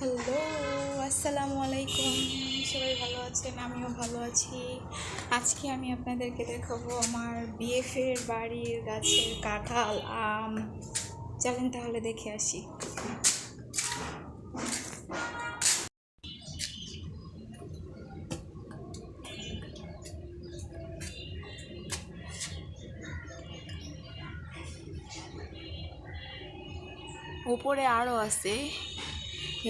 Hello, আসসালামু আলাইকুম। সবাই ভালো আছেন? আমিও ভালো আছি। আজকে আমি আপনাদেরকে দেখাবো আমার বিএফের বাড়ির গাছের কাঁঠাল আম। চলেন তাহলে দেখে আসি। উপরে আরও আছে।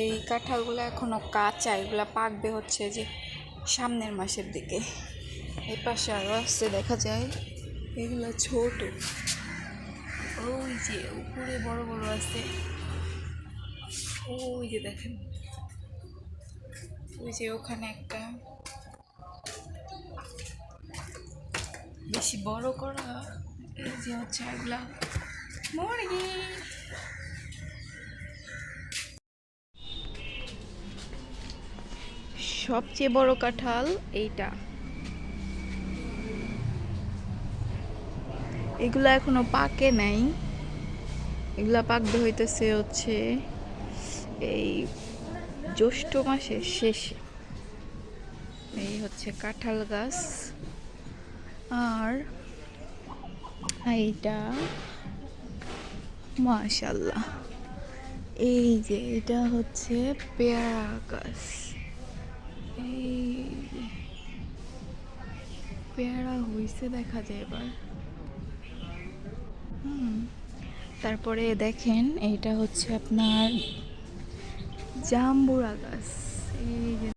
এই কাঁঠালগুলো এখনো কাঁচা, এগুলো পাকবে হচ্ছে যে সামনের মাসের দিকে। এই পাশে আরও আছে, দেখা যায় এগুলো ছোট। ওই যে উপরে বড় বড় আছে, ওই যে দেখেন, ওই যে ওখানে একটা। বেশি বড় করা এই যে হচ্ছে এগুলা মুরগি। সবচেয়ে বড় কাঁঠাল এইটা। এগুলা এখনো পাকে নাই, এগুলা পাকবে হইতেছে হচ্ছে এই জ্যৈষ্ঠ মাসের শেষে। এই হচ্ছে কাঁঠাল গাছ। আর এইটা মাশাল্লাহ, এই যে এটা হচ্ছে পেয়ারা গাছ। এই পেয়ারা হইছে দেখা যায় এবার। তারপরে দেখেন এইটা হচ্ছে আপনার জাম্বুরা গাছ। এই যে